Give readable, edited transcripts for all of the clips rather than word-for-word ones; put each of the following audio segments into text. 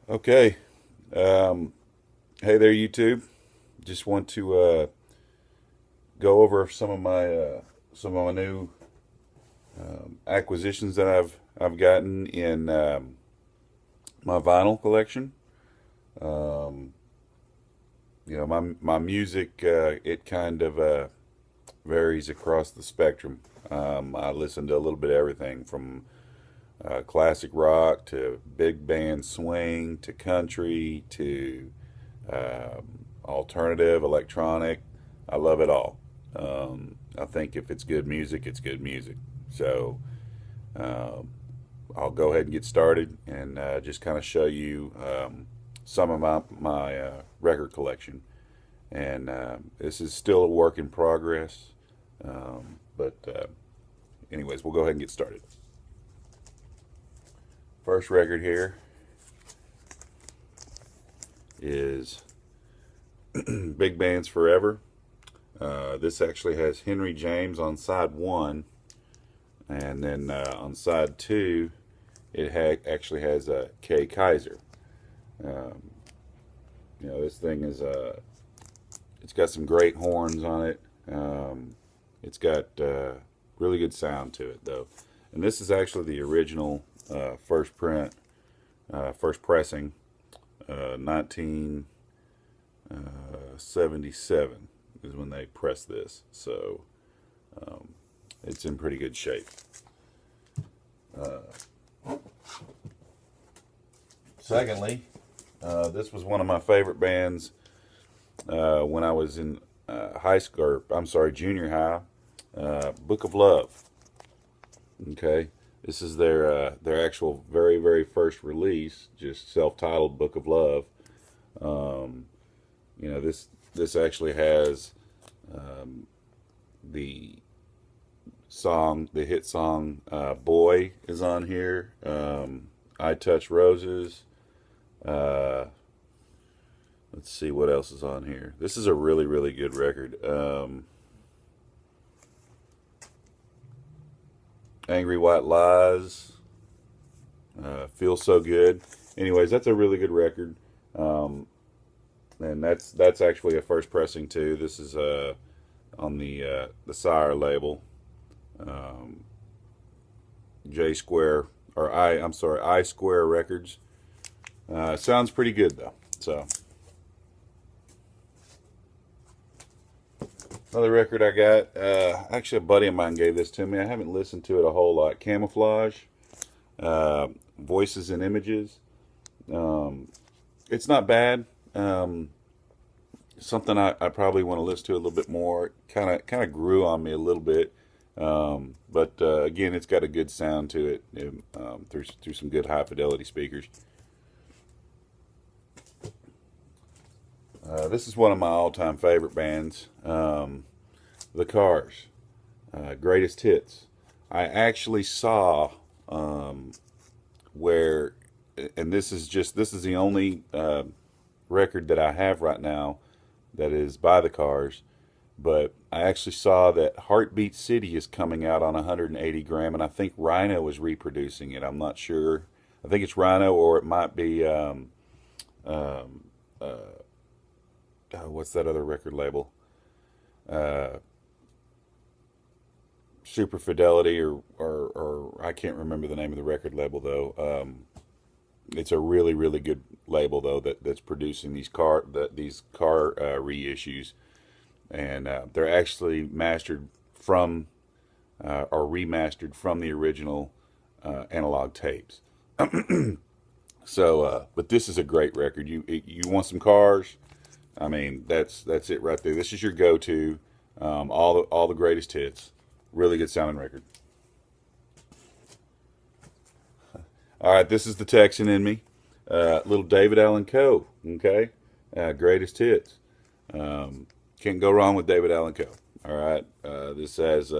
Okay. Um, hey there, YouTube. Just want to go over some of my new acquisitions that I've gotten in my vinyl collection. Um, my music it kind of varies across the spectrum. I listen to a little bit of everything from classic rock to big band swing to country to alternative, electronic. I love it all. I think if it's good music, it's good music. So um, I'll go ahead and get started and just kind of show you some of my record collection. And this is still a work in progress. But anyways, we'll go ahead and get started. First record here is Big Bands Forever. This actually has Henry James on side one, and then on side two, it actually has Kay Kaiser. Um, this thing is it's got some great horns on it. It's got really good sound to it though, and this is actually the original first print, first pressing, 1977 is when they pressed this. So um, it's in pretty good shape. Secondly, this was one of my favorite bands when I was in high school, or I'm sorry, junior high. Book of Love. Okay, this is their actual very first release, just self-titled Book of Love. Um, this actually has the the hit song "Boy" is on here. "I Touch Roses." Uh, let's see what else is on here. This is a really good record. "Angry White Lies." "Feel So Good." Anyways, that's a really good record. Um, and that's actually a first pressing too. This is on the Sire label, um, J Square or I'm sorry, I Square Records. Sounds pretty good though. So another record I got. Actually, a buddy of mine gave this to me. I haven't listened to it a whole lot. Camouflage, Voices and Images. Um, it's not bad. Something I probably want to listen to a little bit more. Kind of grew on me a little bit, but again, it's got a good sound to it through some good high fidelity speakers. This is one of my all time favorite bands, The Cars, Greatest Hits. I actually saw where, and this is the only record that I have right now that is by The Cars. But I actually saw that Heartbeat City is coming out on 180 gram, and I think Rhino is reproducing it. I'm not sure. I think it's Rhino, or it might be um, what's that other record label? Uh, Super Fidelity, or I can't remember the name of the record label though. It's a really good label though that's producing these car reissues, and they're actually mastered from or remastered from the original analog tapes. So, but this is a great record. You want some cars? I mean, that's it right there. This is your go-to. All the greatest hits. Really good sounding record. All right, this is the Texan in me. Little David Allen Coe. Okay, greatest hits. Can't go wrong with David Allen Coe. All right, this has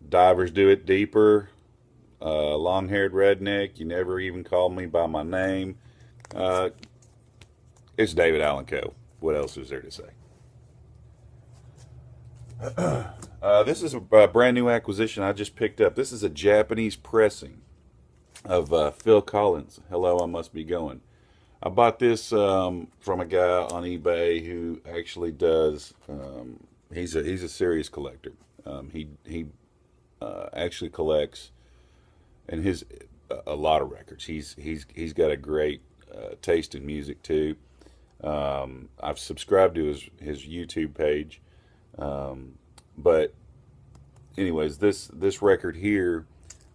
Divers Do It Deeper. Long haired redneck. You never even called me by my name. Uh, it's David Allen Coe. What else is there to say? This is a brand new acquisition I just picked up. This is a Japanese pressing. of Phil Collins. Hello, I Must Be Going. I bought this from a guy on eBay who actually does. He's a serious collector. He actually collects, and his a lot of records. He's got a great taste in music too. I've subscribed to his YouTube page, but anyways, this record here,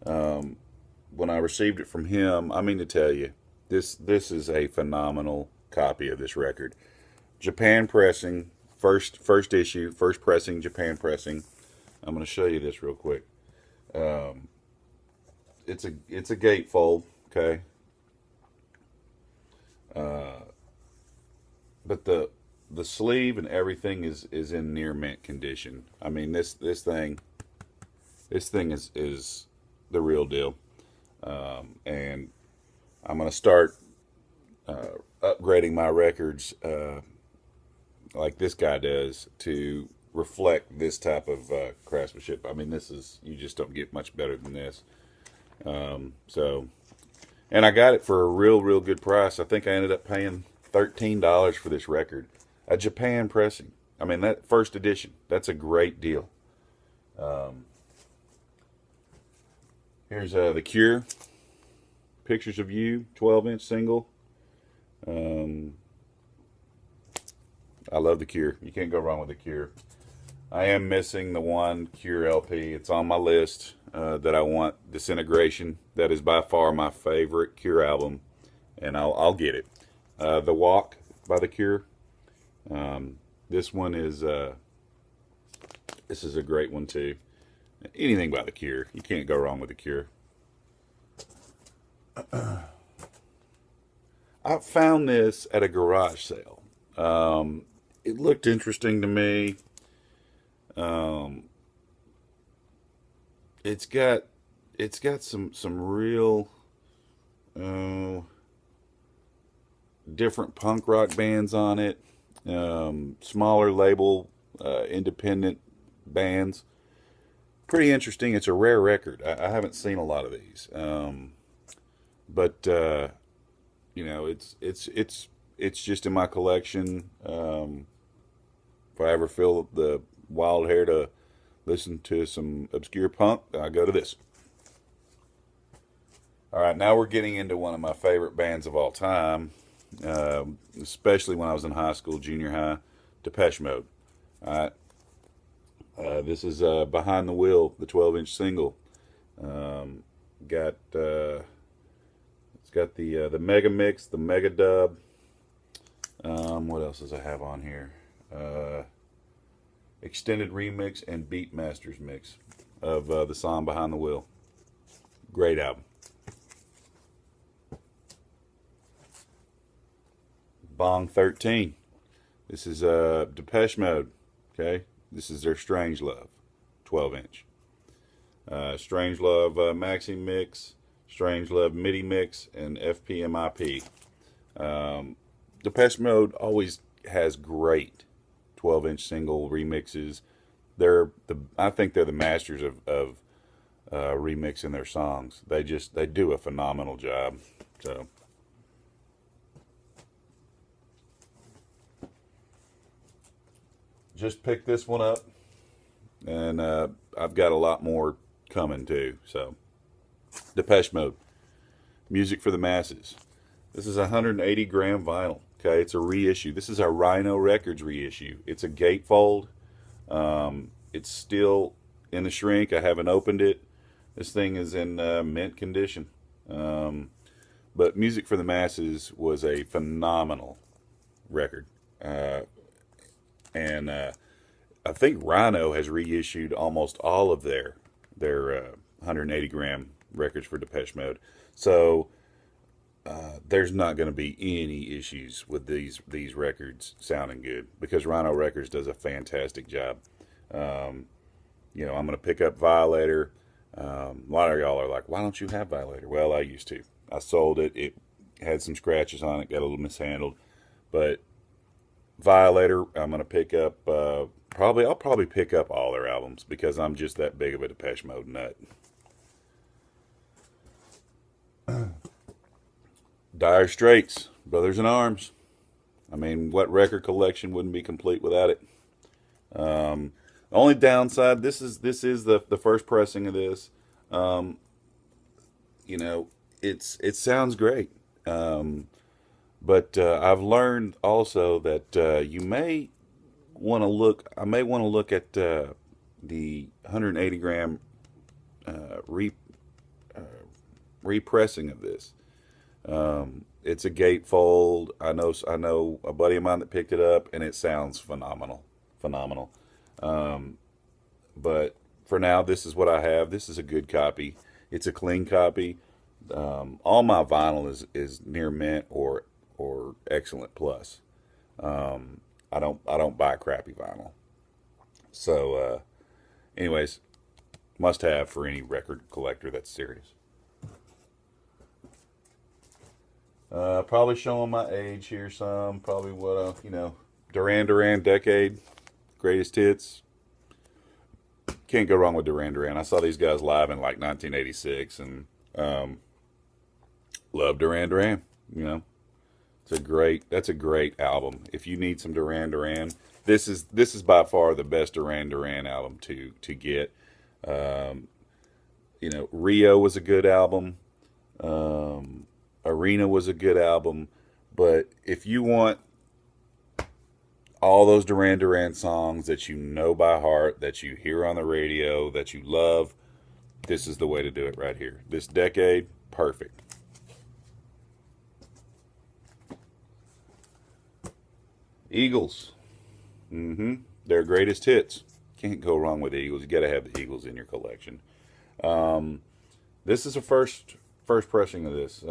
when I received it from him, I mean to tell you, this is a phenomenal copy of this record. Japan pressing, first issue, first pressing, Japan pressing. I'm going to show you this real quick. It's a gatefold, okay, but the sleeve and everything is in near mint condition. I mean this thing is the real deal. And I'm going to start upgrading my records like this guy does to reflect this type of craftsmanship. I mean, you just don't get much better than this. So, and I got it for a real good price. I think I ended up paying $13 for this record. A Japan pressing. I mean, that first edition, that's a great deal. Here's The Cure. Pictures of You, 12-inch single. I love The Cure. You can't go wrong with The Cure. I am missing the one Cure LP. It's on my list that I want. Disintegration. That is by far my favorite Cure album, and I'll get it. The Walk by The Cure. This one is this is a great one too. Anything by The Cure, you can't go wrong with The Cure. I found this at a garage sale. It looked interesting to me. It's got some real different punk rock bands on it. Smaller label, independent bands. Pretty interesting. It's a rare record. I haven't seen a lot of these. But you know, it's just in my collection. If I ever feel the wild hair to listen to some obscure punk, I go to this. All right, now we're getting into one of my favorite bands of all time, especially when I was in high school, junior high, Depeche Mode. All right, this is Behind the Wheel, the 12-inch single. Got it's got the mega mix, the mega dub. What else does I have on here? Extended remix and Beat Masters mix of the song Behind the Wheel. Great album. Bong 13. This is Depeche Mode. Okay, this is their Strange Love, 12-inch. Strange Love Maxi Mix, Strange Love MIDI Mix, and FPMIP. Depeche Mode always has great 12-inch single remixes. I think they're the masters of remixing their songs. They do a phenomenal job. So just picked this one up, and I've got a lot more coming too. So Depeche Mode, Music for the Masses. This is 180 gram vinyl. Okay, it's a reissue. This is a Rhino Records reissue. It's a gatefold. It's still in the shrink. I haven't opened it. This thing is in mint condition. But Music for the Masses was a phenomenal record. And I think Rhino has reissued almost all of their 180 gram records for Depeche Mode. So there's not going to be any issues with these records sounding good, because Rhino Records does a fantastic job. You know, I'm going to pick up Violator. A lot of y'all are like, why don't you have Violator? Well, I used to. I sold it. It had some scratches on it, got a little mishandled. But Violator, I'm going to pick up, I'll probably pick up all their albums, because I'm just that big of a Depeche Mode nut. Dire Straits, Brothers in Arms. I mean, what record collection wouldn't be complete without it? Only downside, this is the first pressing of this. Um, you know, it sounds great. But I've learned also that you may want to look. I may want to look at the 180 gram uh, re, repressing of this. It's a gatefold. I know a buddy of mine that picked it up, and it sounds phenomenal, phenomenal. Um, but for now, this is what I have. This is a good copy. It's a clean copy. All my vinyl is near mint or excellent plus. I don't buy crappy vinyl. So, anyways, must have for any record collector that's serious. Probably showing my age here some. Probably what Duran Duran decade, greatest hits. Can't go wrong with Duran Duran. I saw these guys live in like 1986 and um, love Duran Duran. You know, that's a great album. If you need some Duran Duran, this is by far the best Duran Duran album to get. Um, Rio was a good album. Arena was a good album, but if you want all those Duran Duran songs that you know by heart, that you hear on the radio, that you love, this is the way to do it right here. This decade, perfect. Eagles. Their greatest hits. Can't go wrong with the Eagles. You got to have the Eagles in your collection. Um, this is a first pressing of this.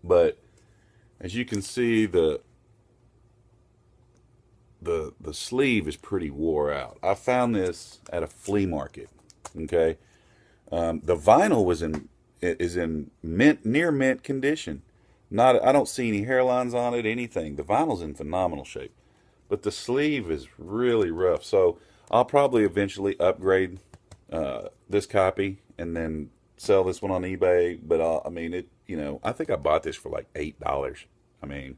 But as you can see, the sleeve is pretty wore out. I found this at a flea market. Okay, the vinyl is in mint near mint condition. Not I don't see any hairlines on it, anything. The vinyl's in phenomenal shape, but the sleeve is really rough. So I'll probably eventually upgrade this copy and then sell this one on eBay. But I mean it. I think I bought this for like $8. I mean,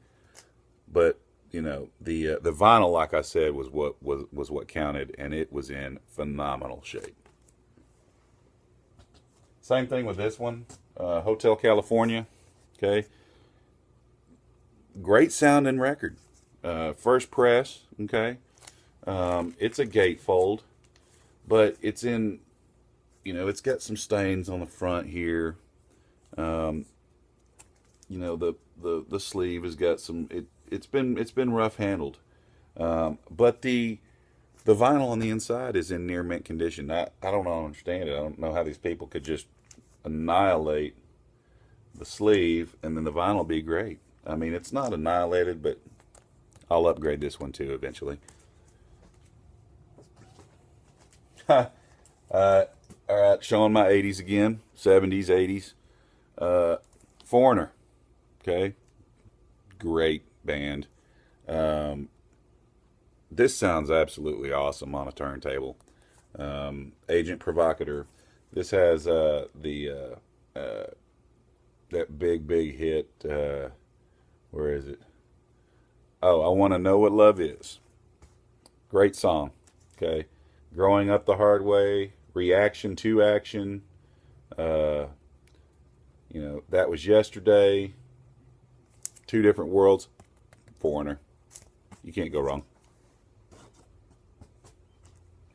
but the vinyl, like I said, was what counted, and it was in phenomenal shape. Same thing with this one, Hotel California. Okay, great sounding record. First press. Okay, it's a gatefold, but it's got some stains on the front here. Um, the sleeve has got some. It's been rough handled, but the vinyl on the inside is in near mint condition. I don't understand it. I don't know how these people could just annihilate the sleeve and then the vinyl be great. I mean, it's not annihilated, but I'll upgrade this one too eventually. All right, showing my 80s again, 70s, 80s. Uh, Foreigner, okay, great band. Um, this sounds absolutely awesome on a turntable. Agent Provocateur. This has that big hit. Where is it? Oh, I want to know what love is. Great song. Okay, growing up the hard way. Reaction to action. Uh, that was yesterday. Two different worlds. Foreigner. You can't go wrong.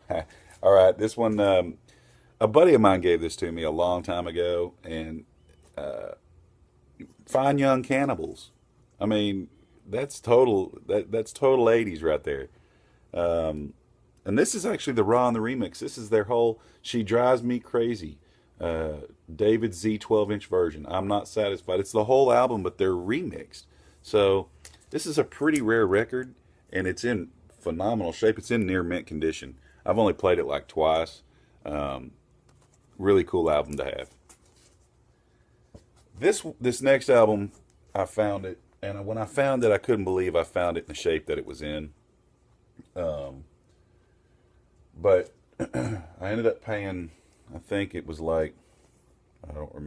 All right, this one. A buddy of mine gave this to me a long time ago, and Fine Young Cannibals. I mean, that's total 80s right there. Um, and this is actually the Raw and the remix. This is their whole "She Drives Me Crazy." Uh, David Z 12-inch version. I'm not satisfied. It's the whole album, but they're remixed. So this is a pretty rare record, and it's in phenomenal shape. It's in near mint condition. I've only played it like twice. Um, Really cool album to have. This next album, I found it, and when I found it, I couldn't believe I found it in the shape that it was in. Um, but I ended up paying, I think it was like I don't remember.